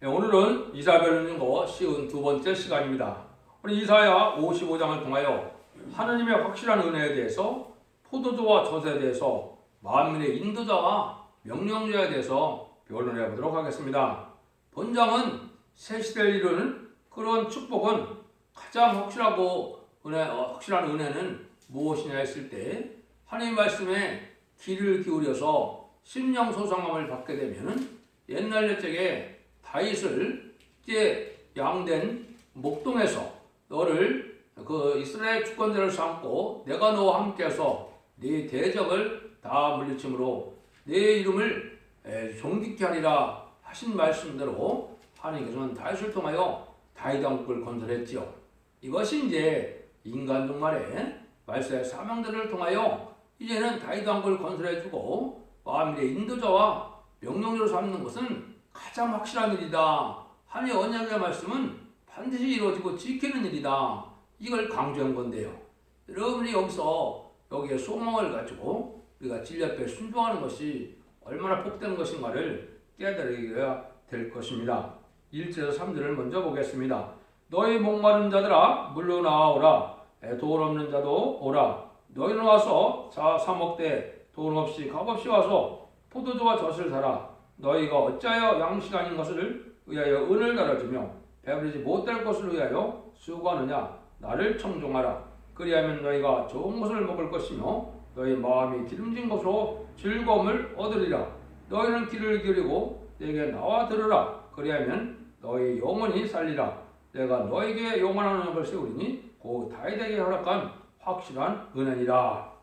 오늘은 이사야 배우는 거 쉬운 두 번째 시간입니다. 우리 이사야 55장을 통하여 하느님의 확실한 은혜에 대해서, 포도주와 젖에 대해서, 만민의 인도자와 명령자에 대해서 변론해 보도록 하겠습니다. 본장은 새 시대를 이루는 그런 축복은 가장 확실한 은혜는 무엇이냐 했을 때, 하나님 말씀에 귀를 기울여서 심령 소상함을 받게 되면 옛날 옛적에 다윗을 양된 목동에서 너를 그 이스라엘 주권자를 삼고 내가 너와 함께해서 네 대적을 다 물리침으로 네 이름을 존귀케 하리라 하신 말씀대로 하나님께서는 다윗을 통하여 다윗 왕국을 건설했지요. 이것이 이제 인간 종말의 말세의 사명들을 통하여 이제는 다윗 왕국을 건설해주고 만민의 인도자와 명령자로 삼는 것은 가장 확실한 일이다. 하나님의 언약의 말씀은 반드시 이루어지고 지키는 일이다. 이걸 강조한 건데요. 여러분이 여기에 소망을 가지고 우리가 진리 앞에 순종하는 것이 얼마나 복되는 것인가를 깨달아야 될 것입니다. 1절에서 3절을 먼저 보겠습니다. 너희 목마른 자들아 물러 나아오라. 돈 없는 자도 오라. 너희는 와서 사 먹되 돈 없이 값없이 와서 포도주와 젖을 사라. 너희가 어찌하여 양식 아닌 것을 위하여 은을 달아주며 배부르지 못할 것을 위하여 수고하느냐. 나를 청종하라. 그리하면 너희가 좋은 것을 먹을 것이며 너희 마음이 기름진 것으로 즐거움을 얻으리라. 너희는 귀를 기울이고 내게 나와 들으라. 그리하면 너희 영혼이 살리라. 내가 너에게 영원한 언약을 세우리니 곧 다윗에게 허락한 확실한 은혜니라.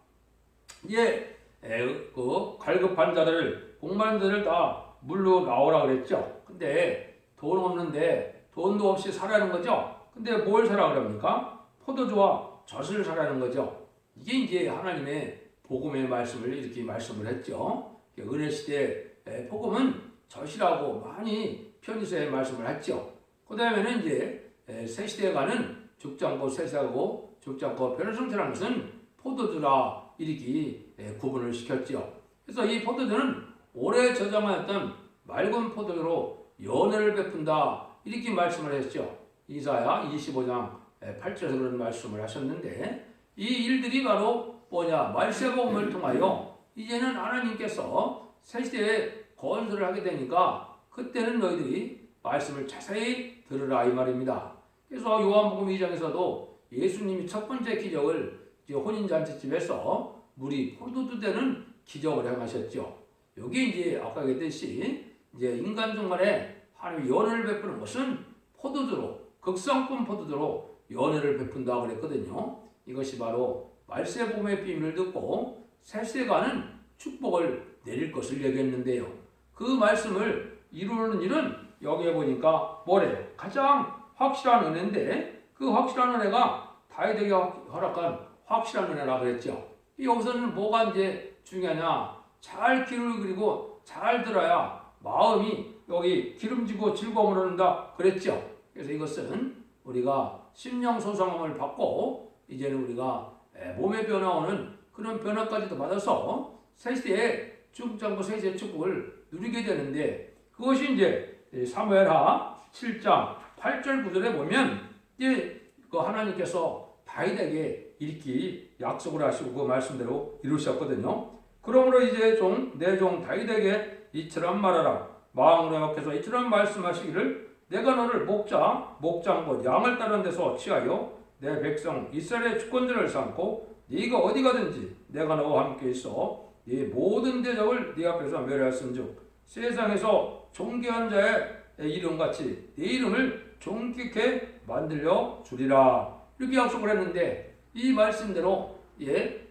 갈급한 자들을, 복마른 자들을 다 물로 나오라 그랬죠. 근데 돈 없는데 돈도 없이 살아는 거죠. 근데 뭘 사라 그럽니까? 포도주와 젖을 사라는 거죠. 이게 이제 하나님의 복음의 말씀을 이렇게 말씀을 했죠. 은혜 시대의 복음은 젖이라고 많이 편지서에 말씀을 했죠. 그 다음에는 이제 새 시대에 가는 죽지 않고 쇠사하고 죽지 않고 변화성체라는 것은 포도주라 이렇게 구분을 시켰죠. 그래서 이 포도주는 오래 저장하였던 맑은 포도주로 연회를 베푼다 이렇게 말씀을 했죠. 이사야 25장 8절에서 그런 말씀을 하셨는데, 이 일들이 바로 뭐냐, 말세복음을 통하여 이제는 하나님께서 새 시대에 건설을 하게 되니까 그때는 너희들이 말씀을 자세히 들으라 이 말입니다. 그래서 요한복음 2장에서도 예수님이 첫 번째 기적을 혼인잔치집에서 물이 포도주 되는 기적을 행하셨죠. 여기 이제 아까 얘기했듯이 이제 인간 중간에 하나님의 연회를 베푸는 것은 포도주로, 극성품 포도주로 연회를 베푼다 그랬거든요. 이것이 바로 말세복음의 비밀을 듣고 새세가는 축복을 내릴 것을 얘기했는데요. 그 말씀을 이루는 일은 여기에 보니까 뭐래요? 가장 확실한 은혜인데, 그 확실한 은혜가 다윗에게 허락한 확실한 은혜라 그랬죠. 여기서는 뭐가 이제 중요하냐? 잘 귀를 기울이고 잘 들어야 마음이 여기 기름지고 즐거움을 얻는다 그랬죠. 그래서 이것은 우리가 심령 소상함을 받고 이제는 우리가 몸의 변화오는 그런 변화까지도 받아서 새시대에 죽지 않고 새시대의 축복을 누리게 되는데, 그것이 이제 사무엘하 7장 8절 9절에 보면 그 하나님께서 다윗에게 이렇게 약속을 하시고 그 말씀대로 이루셨거든요. 그러므로 이제 내 종 다윗에게 이처럼 말하라. 마음으로 약해서 이처럼 말씀하시기를 내가 너를 목장 곧 양을 따르는 데서 취하여 내 백성 이스라엘의 주권자를 삼고 네가 어디 가든지 내가 너와 함께 있어 네 모든 대적을 네 앞에서 멸하였은즉 세상에서 존귀한 자의 이름같이 네 이름을 존귀케 만들려 주리라. 이렇게 약속을 했는데, 이 말씀대로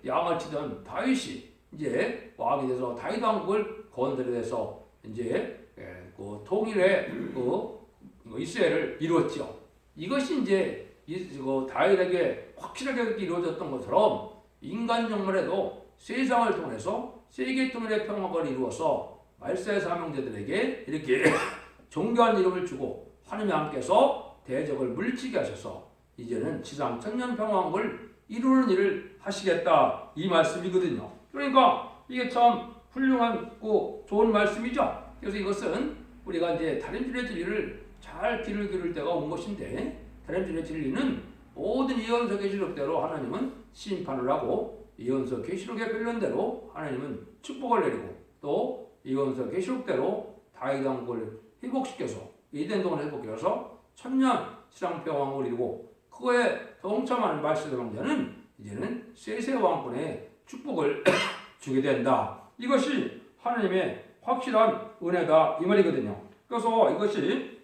양을 치던 다윗이 이제 왕이 돼서 다윗 왕국을 건설해서 이제 그 통일의 이스라엘을 이루었죠. 이것이 이제 다윗에게 확실하게 이루어졌던 것처럼 인간 정말에도 세상을 통해서 세계 통일의 평화를 이루어서 말세의 사명자들에게 이렇게 존귀한 이름을 주고 하나님이 함께서 대적을 물리치게 하셔서 이제는 지상 천년 평화를 이루는 일을 하시겠다 이 말씀이거든요. 그러니까 이게 참 훌륭하고 좋은 말씀이죠. 그래서 이것은 우리가 이제 다림질의 진리를 잘 길을 기를 때가 온 것인데, 다림질의 진리는 모든 예언서 계시록대로 하나님은 심판을 하고, 예언서 계시록의 변론대로 하나님은 축복을 내리고, 또 예언서 계시록대로 다윗 왕국을 회복시켜서 에덴 동을 회복해서 천년 지상 평화를 이루고, 그거에 동참하는 말세대 왕자는 이제는 세세 왕권의 축복을 주게 된다. 이것이 하나님의 확실한 은혜다 이 말이거든요. 그래서 이것이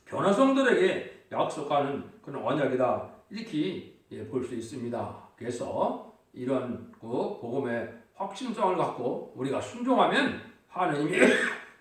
변화성들에게 약속하는 그런 언약이다 이렇게 볼 수 있습니다. 그래서 이런 그 복음의 확신성을 갖고 우리가 순종하면 하나님이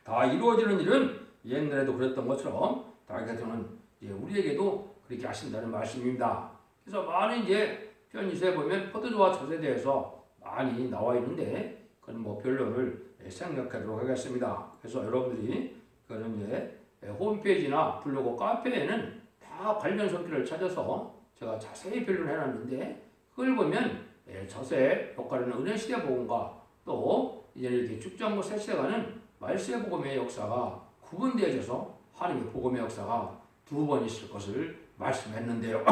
다 이루어지는 일은 옛날에도 그랬던 것처럼 다윗께서는 우리에게도 그렇게 하신다는 말씀입니다. 그래서 많은 이제 편의서에 보면 포도주와 젖에 대해서 많이 나와 있는데 그건 뭐 변론을 생각하도록 하겠습니다. 그래서 여러분들이 그런 이제 홈페이지나 블로그 카페에는 다 관련 설교를 찾아서 제가 자세히 변론해 놨는데 그걸 보면 젖의 역할은 은혜시대 복음과 또 이제 이렇게 축전부 새시대가는 말세 복음의 역사가 구분되어져서 하나님의 복음의 역사가 두 번 있을 것을 말씀했는데요.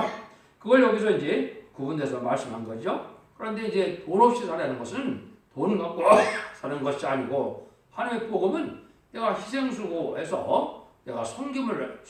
그걸 여기서 이제 구분돼서 말씀한 거죠. 그런데 이제 돈 없이 살아는 것은 돈 갖고 사는 것이 아니고 하나님의 복음은 내가 희생수고해서 내가 섬김을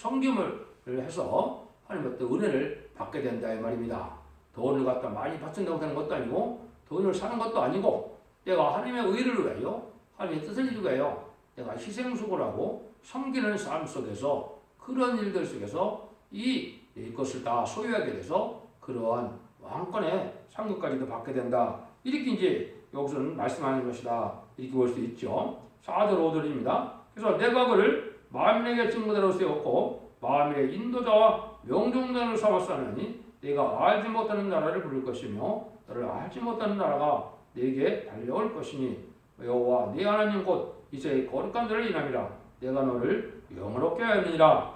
해서 하나님의 은혜를 받게 된다 이 말입니다. 돈을 갖다 많이 바친다고 되는 것도 아니고 돈을 사는 것도 아니고 내가 하나님의 의를 위하여 하나님의 뜻을 이루기 위하여 내가 희생수고라고 섬기는 삶 속에서 그런 일들 속에서 이것을 다 소유하게 돼서 그러한 왕권의 상급까지도 받게 된다. 이렇게 이제 여기서는 말씀하는 것이다. 이렇게 볼 수 있죠. 4절 5절입니다. 그래서 내가 그를 만민에게 증거대로 세웠고 만민의 인도자와 명종단을 삼았사니 네가 알지 못하는 나라를 부를 것이며 너를 알지 못하는 나라가 네게 달려올 것이니 여호와 네 하나님 곧 이제 거룩한 자를 인함이라 내가 너를 영원롭게 하였느니라.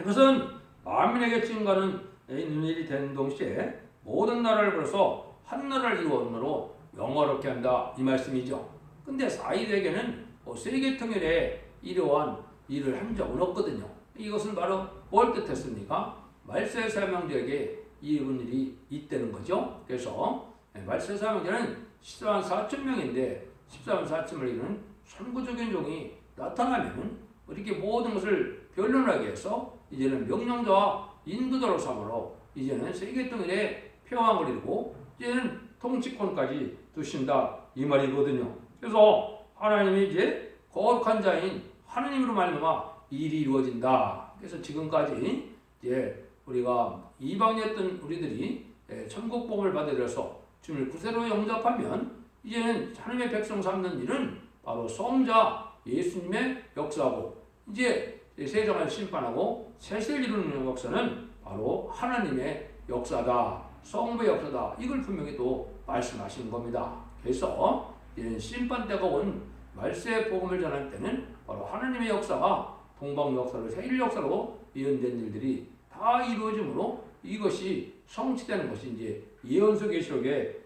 이것은 만민에게 증거는 있는 일이 된 동시에 모든 나라를 벌어서 한 나라를 이루어으로 영원롭게 한다 이 말씀이죠. 근데 사이에게는 세계 통일에 이러한 일을 한 적은 없거든요. 이것은 바로 뭘 뜻했습니까? 말세 사명자에게 이룬 일이 있다는 거죠. 그래서 말세 사명자는 14만 4천 명인데 14만 4천을 이루는 선구적인 종이 나타나면 이렇게 모든 것을 변론하게 해서 이제는 명령자와 인도자로 삼으로 이제는 세계 통일의 평화를 이루고 이제는 통치권까지 두신다 이 말이거든요. 그래서 하나님이 이제 거룩한 자인 하나님으로 말미암아 일이 이루어진다. 그래서 지금까지 이제 우리가 이방이었던 우리들이 천국 복음을 받아들여서 주님을 구세로 영접하면 이제는 하나님의 백성 삼는 일은 바로 성자 예수님의 역사고 이제 세상을 심판하고 세세를 이루는 역사는 바로 하나님의 역사다. 성부의 역사다. 이걸 분명히 또 말씀하시는 겁니다. 그래서 이런 심판 때가 온 말세 복음을 전할 때는 바로 하나님의 역사가 동방 역사로 세일 역사로 예언된 일들이 다 이루어지므로 이것이 성취되는 것이 이제 예언서 계시록의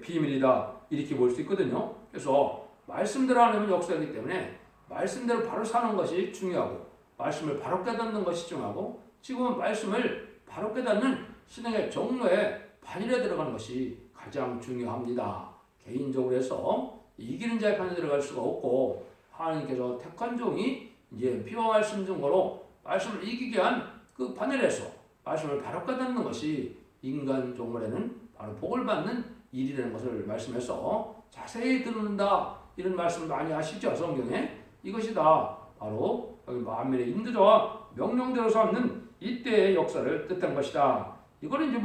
비밀이다 이렇게 볼 수 있거든요. 그래서 말씀대로 하나님은 역사이기 때문에 말씀대로 바로 사는 것이 중요하고 말씀을 바로 깨닫는 것이 중요하고 지금은 말씀을 바로 깨닫는 신앙의 정로에 판일에 들어가는 것이 가장 중요합니다. 개인적으로 해서 이기는 자의 판에 들어갈 수가 없고 하나님께서 택한 종이 이제 피와 말씀 증거로 말씀을 이기게 한 그 판넬에서 말씀을 바로 깨닫는 것이 인간 종말에는 바로 복을 받는 일이라는 것을 말씀해서 자세히 듣는다 이런 말씀 많이 하시죠 성경에. 이것이 다 바로 여기 만민의 인도자와 명령대로 삼는 이때의 역사를 뜻한 것이다. 이거는 이제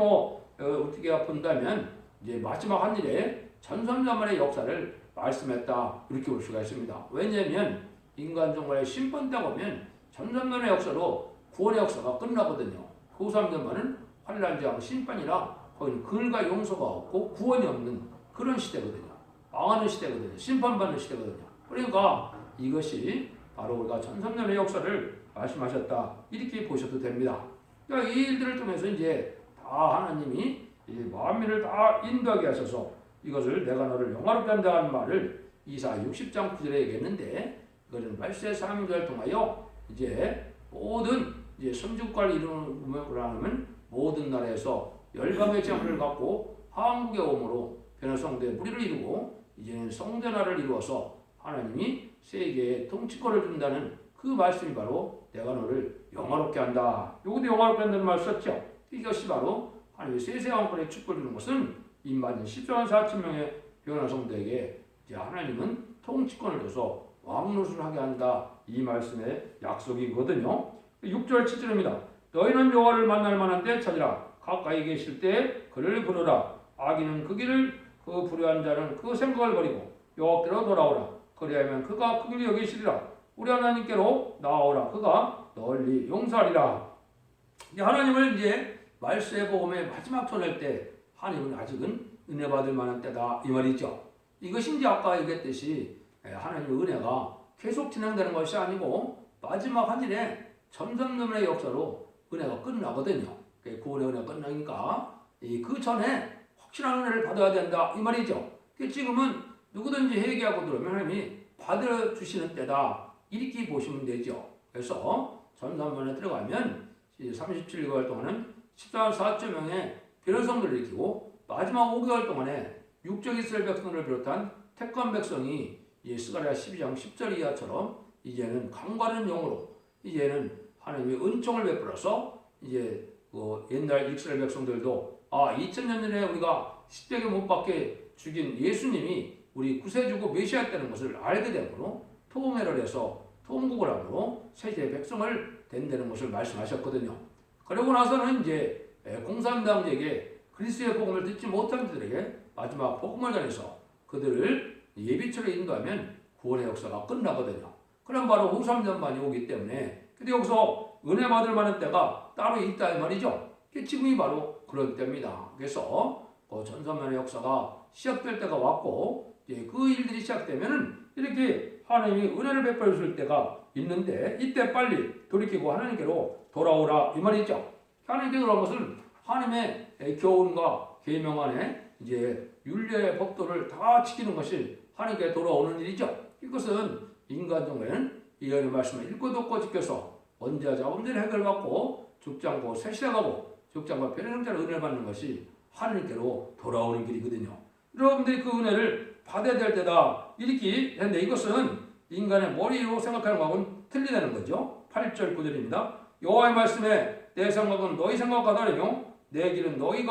어떻게 본다면 이제 마지막 한 일에 전선자만의 역사를 말씀했다 이렇게 볼 수가 있습니다. 왜냐하면 인간 종말의 심판 때 오면 전선만의 역사로 구원의 역사가 끝나거든요. 그 사람들만은 환란지하고 심판이라 거기는 글과 용서가 없고 구원이 없는 그런 시대거든요. 망하는 시대거든요. 심판받는 시대거든요. 그러니까 이것이 바로 우리가 전선년의 역사를 말씀하셨다 이렇게 보셔도 됩니다. 그러니까 이 일들을 통해서 이제 다 하나님이 만민을 다 인도하게 하셔서 이것을 내가 너를 영화롭게 한다는 말을 이사 60장 9절에 얘기했는데 이거는 말세 3일을 통하여 이제 모든 이제 성주국가를 이루면 모든 나라에서 열방의 재물을 갖고 한국에 오므로 변화성도의 무리를 이루고 이제는 성전화를 이루어서 하나님이 세계에 통치권을 준다는 그 말씀이 바로 내가 너를 영화롭게 한다. 요것도 영화롭게 한다는 말 썼죠. 이것이 바로 하나님의 세세왕권의 축복을 주는 것은 임받은 14만 4천 명의 변화성도에게 이제 하나님은 통치권을 줘서 왕노릇을 하게 한다. 이 말씀의 약속이거든요. 6절 7절입니다. 너희는 여호와를 만날 만한 때 찾으라. 가까이 계실 때 그를 부르라. 악인은 그 길을 그 불의한 자는 그 생각을 버리고 여호와께로 돌아오라. 그리하면 그가 긍휼히 여기시리라. 우리 하나님께로 나아오라. 그가 널리 용서하리라. 하나님을 이제 말세의 복음의 마지막 전할 때 하나님은 아직은 은혜 받을 만한 때다 이 말이죠. 이것이 이제 아까 얘기했듯이 하나님의 은혜가 계속 진행되는 것이 아니고 마지막 한 일에 점점점의 역사로 은혜가 끝나거든요. 구원의 은혜가 끝나니까 그 전에 확실한 은혜를 받아야 된다 이 말이죠. 지금은 누구든지 회개하고 들어오면 하나님이 받아주시는 때다 이렇게 보시면 되죠. 그래서 전산문에 들어가면 37개월 동안은 14만 4천 명의 변호성들을 일으키고 마지막 5개월 동안에 육적 이스라엘 백성들을 비롯한 택한 백성이 스가랴 12장 10절 이하처럼 이제는 강과는 영으로 이제는 하나님의 은총을 베풀어서 이제 옛날 이스라엘 백성들도 2000년 전에 우리가 십자가에 못 박게 죽인 예수님이 우리 구세주고 메시아였다는 것을 알게 되므로 통회를 해서 통곡을 함으로 세계 백성을 된다는 것을 말씀하셨거든요. 그러고 나서는 이제 공산당에게 그리스도의 복음을 듣지 못한 자들에게 마지막 복음을 전해서 그들을 예비처로 인도하면 구원의 역사가 끝나거든요. 그럼 바로 후삼전만이 오기 때문에 근데 여기서 은혜 받을 만한 때가 따로 있다 이 말이죠. 지금이 바로 그런 때입니다. 그래서 전산만의 역사가 시작될 때가 왔고 그 일들이 시작되면은 이렇게 하나님이 은혜를 베풀어 줄 때가 있는데 이때 빨리 돌이키고 하나님께로 돌아오라 이 말이죠. 하나님께 돌아온 것은 하나님의 교훈과 계명 안에 이제 율례의 법도를 다 지키는 것이 하나님께 돌아오는 일이죠. 이것은 인간정에는 이런 말씀을 읽고 듣고 지켜서 언제자 문제를 해결받고 죽지 않고 새시대가고 죽지 않고 변해성자를 은혜를 받는 것이 하나님께로 돌아오는 길이거든요. 여러분들이 그 은혜를 받아야 될 때다 이렇게 했는데 이것은 인간의 머리로 생각하는 것하고는 틀리다는 거죠. 8절 9절입니다. 여호와의 말씀에 내 생각은 너희 생각과 다르며 내 길은 너희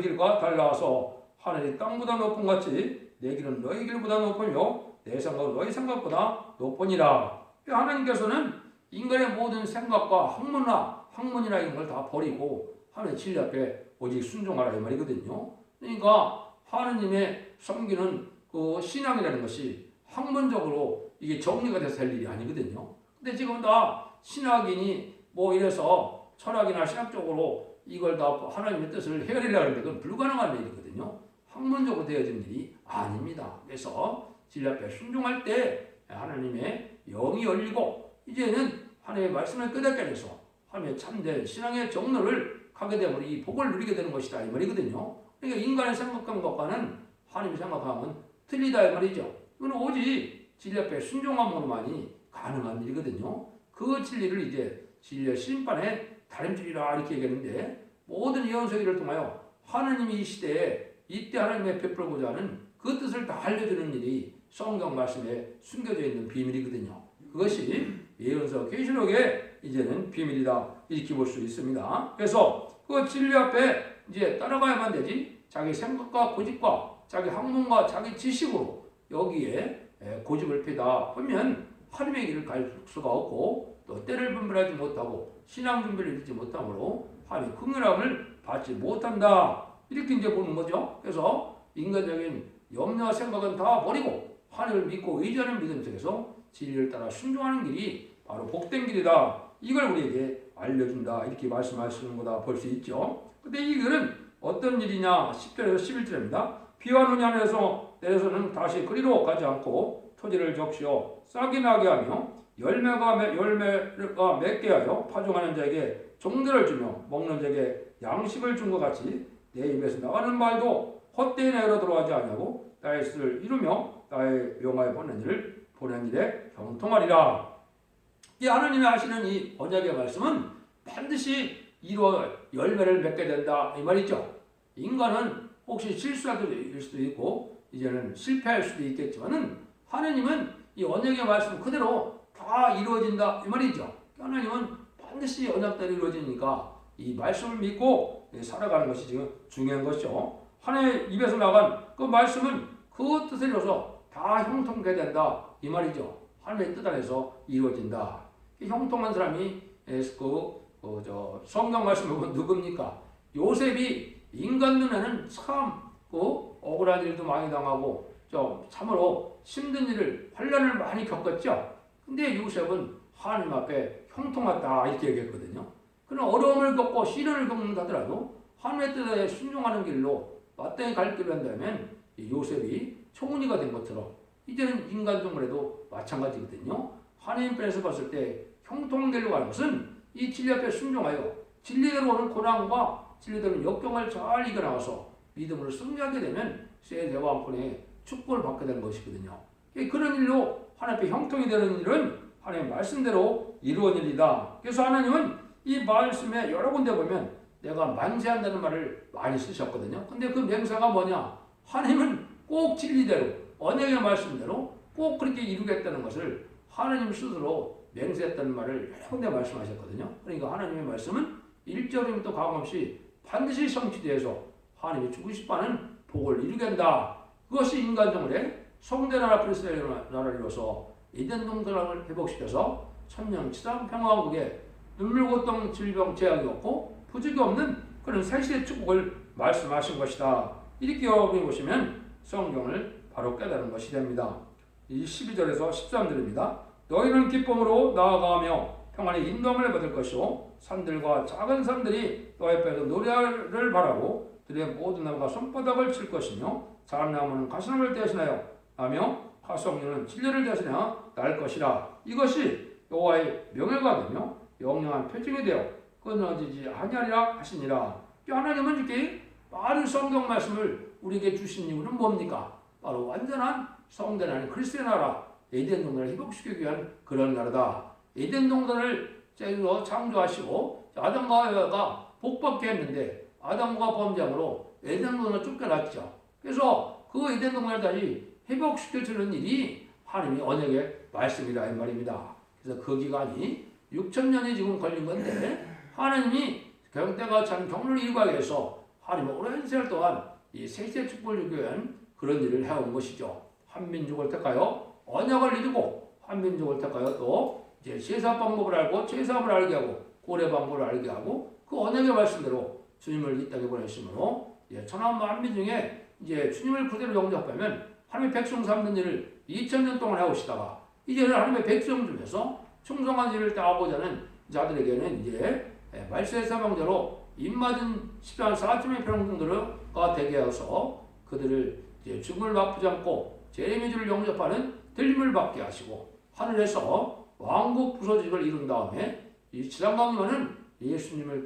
길과 달라서 하늘이 땅보다 높은 같이 내 길은 너희 길보다 높으며 내 생각은 너희 생각보다 높으니라. 하나님께서는 인간의 모든 생각과 학문이나 이런 걸 다 버리고 하나님의 진리 앞에 오직 순종하라 이 말이거든요. 그러니까 하나님의 섬기는 그 신앙이라는 것이 학문적으로 이게 정리가 돼서 될 일이 아니거든요. 근데 지금 다 신학인이 이래서 철학이나 신학적으로 이걸 다 하나님의 뜻을 헤아리려고 하는데 그건 불가능한 일이거든요. 학문적으로 되어진 일이 아닙니다. 그래서 진리 앞에 순종할 때 하나님의 영이 열리고 이제는 하나님의 말씀을 깨닫게 돼서 하나님의 참된 신앙의 정로를 가게 되면 이 복을 누리게 되는 것이다 이 말이거든요. 그러니까 인간의 생각한 것과는 하나님이 생각하면 틀리다 이 말이죠. 이건 오직 진리 앞에 순종함으로만이 가능한 일이거든요. 그 진리를 이제 진리의 심판의 다림질이라 이렇게 얘기했는데 모든 예언서기를 통하여 하나님이 이 시대에 이때 하나님의 베풀고자 하는 그 뜻을 다 알려주는 일이 성경 말씀에 숨겨져 있는 비밀이거든요. 그것이 예언서 계시록의 이제는 비밀이다 이렇게 볼 수 있습니다. 그래서 그 진리 앞에 이제 따라가야만 되지 자기 생각과 고집과 자기 학문과 자기 지식으로 여기에 고집을 피다 보면 하나님의 길을 갈 수가 없고 또 때를 분별하지 못하고 신앙 준비를 이루지 못하므로 하나님의 긍휼함을 받지 못한다 이렇게 이제 보는 거죠. 그래서 인간적인 염려와 생각은 다 버리고 하나님을 믿고 의지하는 믿음 속에서 진리를 따라 순종하는 길이 바로 복된 길이다. 이걸 우리에게 알려준다. 이렇게 말씀하시는 거다 볼 수 있죠. 근데 이 글은 어떤 일이냐? 10절에서 11절입니다. 비와 눈이 하늘에서 내려서는 다시 그리로 가지 않고 토지를 적시어 싹이 나게 하며 열매가 맺게 하여 파종하는 자에게 종들을 주며 먹는 자에게 양식을 준 것 같이 내 입에서 나가는 말도 헛되이 내로 들어가지 아니하고 나의 뜻을 이루며 나의 명하에 보낸 일을 보낸 일에 형통하리라. 이 하나님이 하시는 이 언약의 말씀은 반드시 이루어 열매를 맺게 된다 이 말이죠. 인간은 혹시 실수할 수도 있고 이제는 실패할 수도 있겠지만은 하나님은 이 언약의 말씀 그대로 다 이루어진다 이 말이죠. 하나님은 반드시 언약대로 이루어지니까 이 말씀을 믿고 살아가는 것이 지금 중요한 것이죠. 하나님의 입에서 나간 그 말씀은 그 뜻을 이뤄서 다 형통하게 된다 이 말이죠. 하나님의 뜻 안에서 이루어진다. 형통한 사람이 성경 말씀을 보면 누굽니까? 요셉이 인간 눈에는 참 억울한 일도 많이 당하고 참으로 힘든 일을 환난을 많이 겪었죠. 근데 요셉은 하나님 앞에 형통하다 이렇게 얘기했거든요. 그런 어려움을 겪고 시련을 겪는다 하더라도 하나님의 뜻에 순종하는 길로 마땅히 갈 길로 한다면 요셉이 총리가 된 것처럼 이제는 인간 동물에도 마찬가지거든요. 하나님 편에서 봤을 때 형통되려고 하는 것은 이 진리 앞에 순종하여 진리대로 오는 고난과 진리대로 역경을 잘 이겨나가서 믿음으로 승리하게 되면 새 대왕권의 축복을 받게 되는 것이거든요. 그런 일로 하나님 앞에 형통이 되는 일은 하나님의 말씀대로 이루어진 일이다. 그래서 하나님은 이 말씀에 여러 군데 보면 내가 만세한다는 말을 많이 쓰셨거든요. 근데 그 맹세가 뭐냐? 하나님은 꼭 진리대로 언약의 말씀대로 꼭 그렇게 이루겠다는 것을 하나님 스스로 맹세했다는 말을 여러 군데 말씀하셨거든요. 그러니까 하나님의 말씀은 일절임도 가감없이 반드시 성취되어서 하나님이 주고 싶어하는 복을 이루게 한다. 그것이 인간정을의 성대나라 그리스도의 나라를 이루어서 에덴 동산을 회복시켜서 천년치상 평화왕국에 눈물 고통 질병 재앙이 없고 부족이 없는 그런 새시의 축복을 말씀하신 것이다. 이렇게 여러분이 보시면 성경을 바로 깨달은 것이 됩니다. 이 12절에서 13절입니다. 너희는 기쁨으로 나아가며 평안의 인도함을 받을 것이요 산들과 작은 산들이 너희 앞에서 노래를 바라고 들의 모든 나무가 손바닥을 칠 것이며 작은 나무는 가시나무를 대신하여 나며 화석류는 진리를 대신하여 날 것이라. 이것이 여호와의 명예가 되며 영영한 표징이 되어 끊어지지 아니하리라 하시니라. 하나님은 이렇게 많은 성경 말씀을 우리에게 주신 이유는 뭡니까? 바로 완전한 성대나라는 그리스도의 나라, 에덴 동산을 회복시키기 위한 그런 나라다. 에덴 동산을 창조하시고 아담과 하와가 복받게 했는데 아담과 범죄함으로 에덴 동산을 쫓겨났죠. 그래서 그 에덴 동산을 다시 회복시켜주는 일이 하나님의 언약의 말씀이라 이 말입니다. 그래서 그 기간이 6,000년이 지금 걸린 건데 하나님이 때가 찬 경륜을 이루기 위해서 하나님은 오랜 세월 동안 이 세세 축복을 주기 위한 그런 일을 해온 것이죠. 한 민족을 택하여 언약을 이루고 한 민족을 택하여 또 이제 제사 방법을 알고 제사함을 알게 하고 고래 방법을 알게 하고 그 언약의 말씀대로 주님을 이 땅에 보내심으로 천하 만민 중에 이제 주님을 그대로 영접하면 하나님의 백성 삼는 일을 2000년 동안 해오시다가 이제는 하나님의 백성 중에서 충성한 일을 따오고자 하는 자들에게는 이제 말세 사망자로 입맞은 14만 4천의 평등들과 되게 하여서 그들을 이제 죽음을 맛보지 않고 제레미주를 영접하는 들림을 받게 하시고 하늘에서 왕국 부서짐을 이룬 다음에 이 지상강림하는 예수님의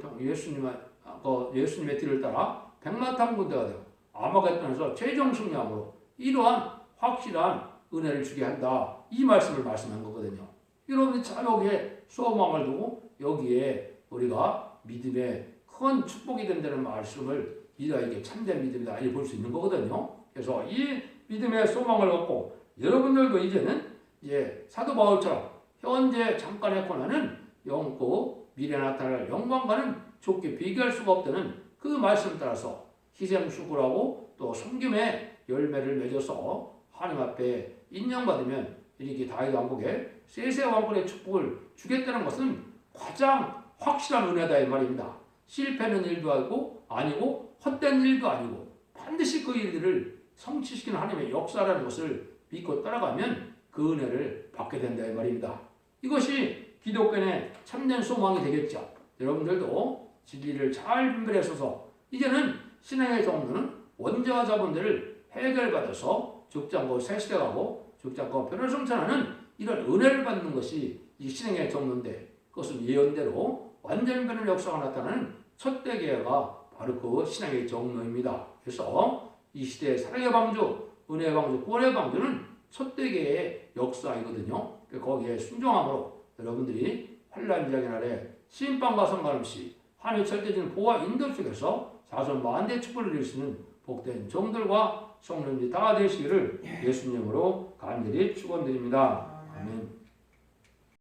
뒤를 따라 백마탄 군대가 되고 아마겟돈에서 최종 승리함으로 이러한 확실한 은혜를 주게 한다. 이 말씀을 말씀한 거거든요. 여러분이 참 여기에 소망을 두고 여기에 우리가 믿음의 큰 축복이 된다는 말씀을 이게 참된 믿음이다 이렇게 볼 수 있는 거거든요. 그래서 이 믿음의 소망을 갖고 여러분들도 이제는 이제 사도 바울처럼 현재 잠깐의 고난은 영고 미래에 나타날 영광과는 좋게 비교할 수가 없다는 그 말씀 따라서 희생 수고라고 또 섬김의 열매를 맺어서 하나님 앞에 인정받으면 이렇게 다윗 왕국에 세세 왕권의 축복을 주겠다는 것은 가장 확실한 은혜다 이 말입니다. 실패는 일도 아니고 헛된 일도 아니고 반드시 그 일들을 성취시키는 하나님의 역사라는 것을 믿고 따라가면 그 은혜를 받게 된다 이 말입니다. 이것이 기독교의 참된 소망이 되겠죠. 여러분들도 진리를 잘 분별해서 이제는 신앙의 정도는 원죄와 자본들을 해결받아서 죽지 않고 새시대가고 죽지 않고 변화를 성천하는 이런 은혜를 받는 것이 이 신앙의 정도인데 그것은 예언대로 완전 변화의 역사가 나타나는 첫 대계가 바로 그 신앙의 정도입니다. 그래서 이 시대의 사랑의 방주, 은혜의 방주, 구원의 방주는 첫 대계에 역사이거든요. 거기에 순종함으로 여러분들이 환란지하기 날에 심판과 상관없이 하늘 절대적인 보호와 인도 속에서 자손 만대 축복을 누릴 수 있는 복된 종들과 성령들이 다 되시기를 예수님으로 간절히 축원드립니다. 아멘.